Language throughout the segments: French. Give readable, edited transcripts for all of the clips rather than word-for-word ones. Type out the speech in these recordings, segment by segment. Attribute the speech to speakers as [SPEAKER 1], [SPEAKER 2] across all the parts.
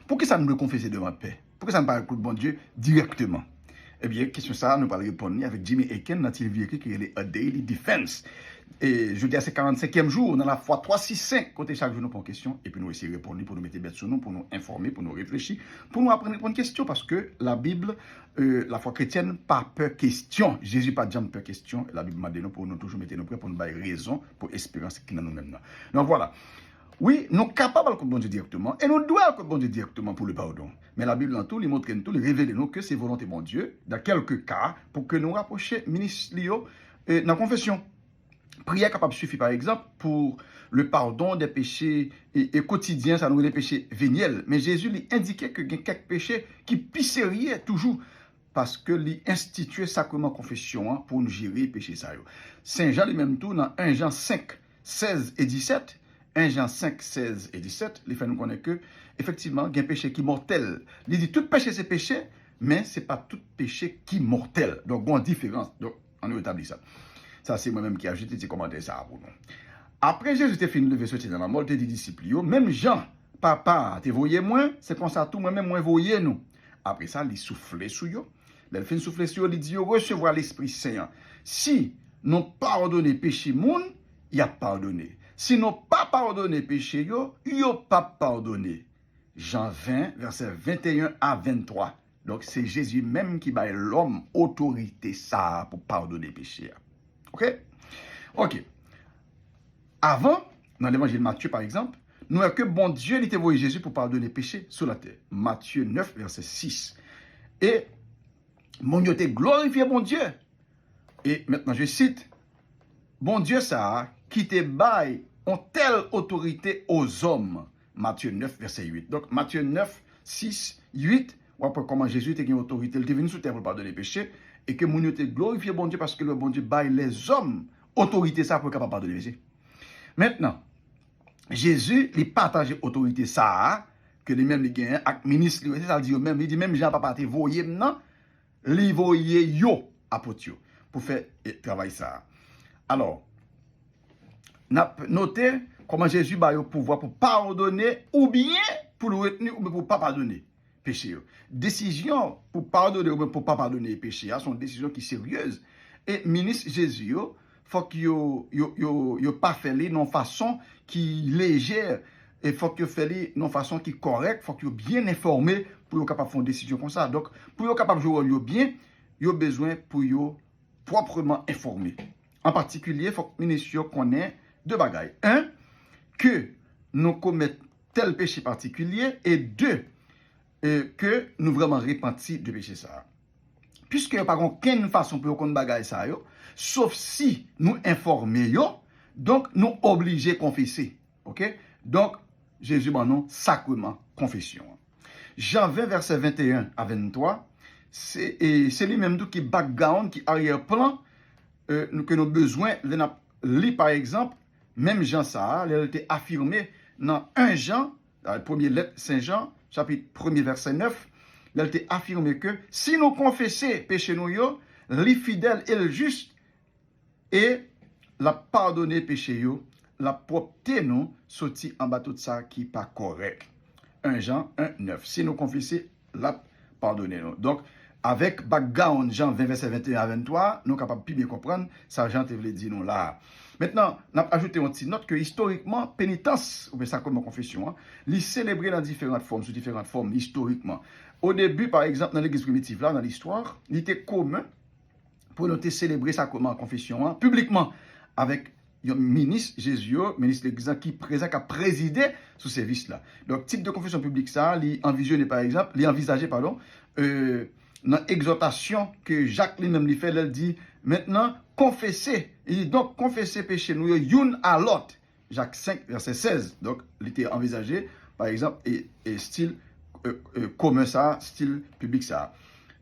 [SPEAKER 1] Pour que ça nous le confesser devant paix? Pour que ça ne parle pas de bon Dieu directement? Eh bien, question ça, nous allons répondre avec Jimmy Akin dans le écrit qui est A Daily Defense. Et je dis à ce 45e jour, dans la foi 365, côté chaque jour nous prenons question, et puis nous essayons de répondre pour nous mettre bête sur nous, pour nous informer, pour nous réfléchir, pour nous apprendre à répondre question, parce que la Bible, la foi chrétienne, pas peur question. Jésus pas jamais peur question. La Bible m'a dit nous pour nous toujours mettre nous prêts pour nous donner raison, pour espérance qui dans nous-mêmes. Donc voilà. Oui, nous sommes capables de bon Dieu directement et nous devons bon Dieu directement pour le pardon. Mais la Bible, dans tout, les montre tout, les révèle nous que c'est volonté de bon Dieu, dans quelques cas, pour que nous rapprochions ministre dans la confession. Prière capable suffit, par exemple, pour le pardon des péchés et quotidiens, ça nous les péchés véniels. Mais Jésus lui indiquait que il y a quelques péchés qui pisseraient toujours parce que lui instituait sacrement confession pour nous gérer les péchés. Saint Jean lui-même tout dans 1 Jean 5, 16 et 17. 1 Jean 5, 16 et 17, les fait nous connaître que, effectivement, il y a un péché qui est mortel. Il dit tout péché c'est péché, mais ce n'est pas tout péché qui est mortel. Donc, il y a une différence. Donc, on a établi ça. Ça, c'est moi-même qui ai ajouté ces commentaires ça pour nous. Après, Jésus était fini de lever sortir dans la mort des disciples. Même Jean, papa, te voyez moi, c'est comme ça tout, moi-même, moi, voyez nous. Après ça, il soufflait sur eux. Il fait souffler sur eux, il dit, recevoir l'Esprit Saint. Si nous pardonnons péché monde, il a pardonné. Si nous pas pardonné péché, yo pas pardonné. Jean 20, verset 21 à 23. Donc, c'est Jésus même qui bat l'homme autorité ça pour pardonner péché. OK? OK. Avant, dans l'évangile de Matthieu, par exemple, nous avons que bon Dieu était envoyé Jésus pour pardonner péché sur la terre. Matthieu 9, verset 6. Et mon Dieu était glorifié, bon Dieu. Et maintenant, je cite, bon Dieu ça qui te baille ont telle autorité aux hommes. Matthieu 9, verset 8. Donc, Matthieu 9, 6, 8, on voit comment Jésus était une autorité. Il était venu sur terre pour pardonner les péchés. Et que mon Dieu était glorifié, bon Dieu, parce que le bon Dieu baille les hommes. Autorité, ça, pour capable pardonner les péchés. Maintenant, Jésus, il partage autorité, ça, que les mêmes, les gagnent, avec ministre, ça dit même, il dit même Jean, papa, te voyez maintenant, les voyez yo, apôtre, pour faire travail, ça. Alors, notez comment Jésus a le pouvoir pour pardonner ou bien pour le retenir ou bien pour ne pas pardonner péché. Décision pour pardonner ou bien pour ne pas pardonner péché sont des décisions qui sont sérieuses. Et ministre Jésus, il faut qu'il ne pas faire de façon qui est légère. Il faut qu'il fasse de façon qui est correcte. Il faut qu'il soit bien informé pour être capable de faire une décision comme ça. Donc, pour être capable de jouer bien, il a besoin pour être proprement informé. En particulier, il faut que le ministre connaisse deux bagailles. Un, que nous commettons tel péché particulier. Et deux, que nous vraiment repentis de péché ça. Puisque il n'y a pas aucune façon pour qu'on bagaille ça, sauf si nous informons, donc nous obligés à confesser. OK? Donc, Jésus m'a non sacrement confession. Jean 20, verset 21 à 23, c'est lui-même qui background, qui arrière-plan, que nous avons besoin de lire par exemple. Même Jean ça, il a été affirmé dans 1 Jean, dans la première lettre Saint Jean, chapitre 1er, verset 9, il a été affirmé que si nous confessons péché nous, les fidèles et le juste, et la pardonner péché la propter nous, sorti en bas tout ça qui n'est pas correct. 1 Jean 1, 9. Si nous confessons, la pardonner nous. Donc, avec background Jean 20, verset 21 à 23, nous sommes capables de bien comprendre, ça Jean te voulait dire nous là. Maintenant, on a ajouté une petite note que historiquement, pénitence, ou bien ça comme confession, l'est célébré dans différentes formes, sous différentes formes, historiquement. Au début, par exemple, dans l'église primitive, là, dans l'histoire, il était commun pour nous célébrer ça comme confession, publiquement, avec un ministre, Jésus, ministre de l'église, qui a présidé ce service-là. Donc, type de confession publique, ça, l'envisageait, par exemple, dans l'exhortation que Jacques lui-même lui fait, il dit, maintenant, confessez. Il dit donc, confessez péché nous, une à l'autre. Jacques 5, verset 16. Donc, il était envisagé, par exemple, et style commun ça, style public ça.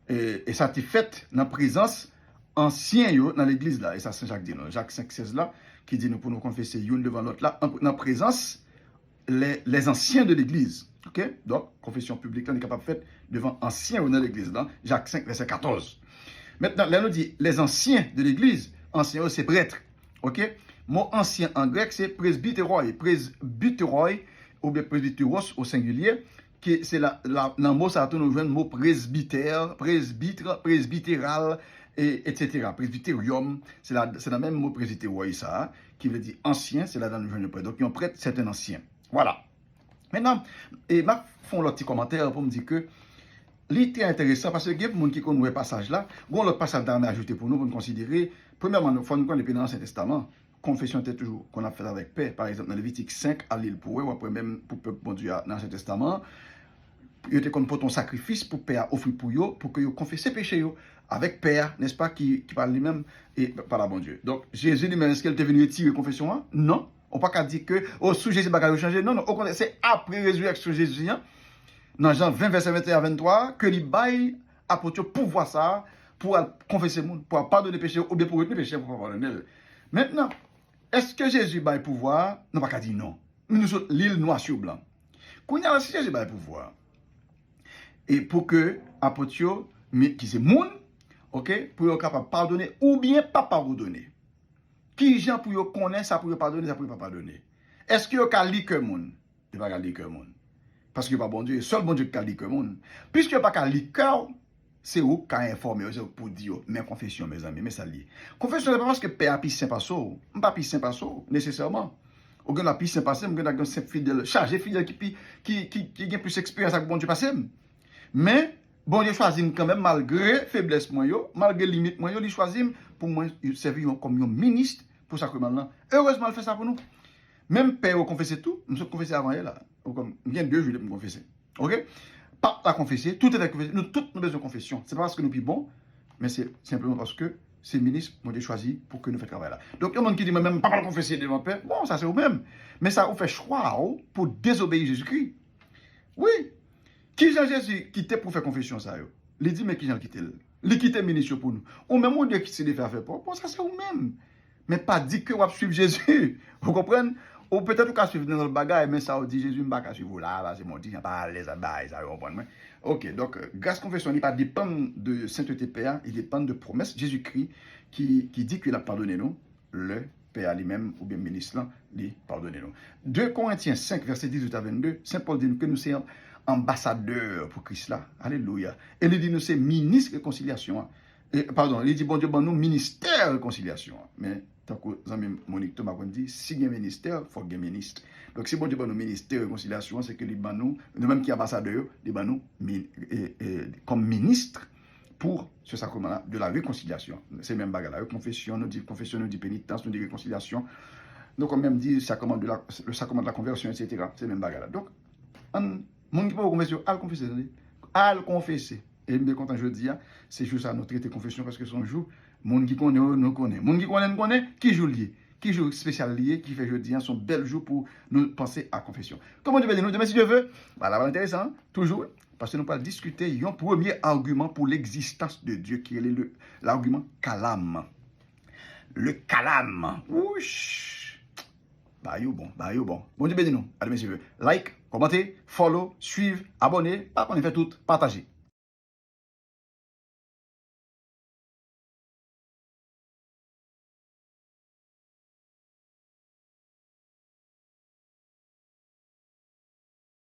[SPEAKER 1] Et ça a été fait dans la présence ancien dans l'église là. Et ça, Saint Jacques dit, Jacques 5, 16 là, qui dit nous pour nous confesser une devant l'autre là, dans la présence les anciens de l'église. OK? Donc, confession publique, là, on est capable de faire devant anciens dans l'église, là. Jacques 5, verset 14. Maintenant, là, on dit les anciens de l'église, anciens, c'est prêtre. OK? Mot ancien en grec, c'est presbyteroi. Presbyteroi, ou bien presbyteros au singulier, c'est dans le mot, ça nous joue le mot presbytère, presbytéral, etc. Presbyterium, c'est le même mot presbytéroï, ça, qui veut dire ancien, c'est là dans le jeune prêtre. Donc, un prêtre, c'est un ancien. Voilà. Maintenant, et m'a font l'autre petit commentaire pour me dire que l'idée intéressant parce que il y a des gens qui connaissent le passage là, bon l'autre passage d'armes ajouté pour nous considérer. Premièrement, il faut nous connaître dans l'Ancien Testament. Confession était toujours qu'on a fait avec paix, par exemple dans Lévitique 5 à l'île pour eux, ou après même pour peuple bon Dieu dans l'Ancien Testament. Il était comme pour ton sacrifice pour paix offrir pour eux, pour que vous confessez péché avec père, n'est-ce pas, qui parle lui-même et par la bon Dieu. Donc Jésus lui-même, est-ce qu'il était venu retirer confession hein? Non. On pas qu'à dire que sous Jésus va changer. Non, non, au contraire, c'est après résurrection Jésus. Hein? Dans Jean 20, verset 21 à 23, que les bails apôtres pouvoir ça, pour confesser le monde, pour pardonner les péchés, ou bien pour retenir les péchés, pour pardonner. Maintenant, est-ce que Jésus a le pouvoir? Non, pas qu'à dire non. Nous sommes l'île noire sur blanc. Quand il y a si Jésus a le pouvoir, et pour que apôtres, qui c'est monde, ok, pour être capable de pardonner, ou bien pas pardonner. Qui gens pour connaître ça pour pardonner, ça pour pas pardonner. Est-ce qu'il y a lire que monde? Il va pas lire que monde. Parce que pas bon Dieu, seul bon Dieu qui a lire que monde. Puisque pas qu'à lire cœur, c'est où qui a informé pour dire mais confession mes amis, mais ça lié. Confession c'est pas parce que père a pis saint passo, pas pis saint passo nécessairement. Au gars la pis saint passé, m'gè un saint fidèle, chargé fidèle qui a plus expérience avec bon Dieu passé. Mais bon Dieu choisit quand même malgré faiblesse moi yo, malgré limite moi yo, il choisit pour moi servir comme un ministre pour sacrement là. Heureusement il fait ça pour nous. Même père confesser tout, nous sommes confessés avant elle là. Comme vient 2 jours de me confesser. OK? Pas la confesser, tout est confessé. Nous toutes nous besoin de confession. C'est pas parce que nous sommes bons, mais c'est simplement parce que ces ministres m'ont choisi pour que nous fassions travail là. Donc il y a des gens qui disent même pas confesser devant père. Bon, ça c'est vous même. Mais ça vous fait choix pour désobéir Jésus-Christ. Oui. Qui Jean Jésus quitté pour faire confession ça yo? Il dit mais qui Jean quitté? Il quitté ministre pour nous. Ou même on dit qui de faire pour. Bon, ça c'est vous même. Mais pas dit que vous va suivre Jésus. Vous comprenez? Ou peut-être qu'à suivre dans le bagage, mais ça, on dit Jésus, je ne vais pas suivre là, c'est mon dit, je ne vais pas aller ça, vous comprenez? Ok, donc, grâce confession, il ne dépend pas de sainteté Père, il dépend de promesse Jésus-Christ qui dit qu'il a pardonné nous, le Père lui-même, ou bien ministre, il pardonné nous. 2 Corinthiens 5, verset 18 à 22, Saint Paul dit que nous sommes ambassadeurs pour Christ là. Alléluia. Et il dit nous sommes ministres de réconciliation. Pardon, il dit bon Dieu, bon nous, ministère de réconciliation. Mais, tant que Monique Thomas dit, si il y a un ministère, il faut qu'il y ait un ministre. Donc, si bon Dieu, bon nous, ministère de réconciliation, c'est que les nous, même qui ambassadeurs, les nous, comme ministre pour ce sacrement-là de la réconciliation. C'est le même bagage là. Confession, nous dit pénitence, nous dit réconciliation. Donc, on même dit le sacrement de la conversion, etc. C'est le même bagage là. Donc, mon qui peut confession, à le confesser. Et je suis content je dis, c'est juste à notre traité confession parce que son jour, monde qui connaît, nous connaît. Monde qui connaît, qui joue lié. Qui joue spécial lié, qui fait jeudi, son bel jour pour nous penser à confession. Comment Dieu veut nous demain si Dieu veut? Voilà, intéressant, toujours, parce que nous allons discuter un premier argument pour l'existence de Dieu, qui est l'argument calame. Le calame. Ouch! Bah yo bon. Bon Dieu bénis nous. Allez, messieurs, like, commentez, follow, suivre, abonnez, pas qu'on fait tout, partagez.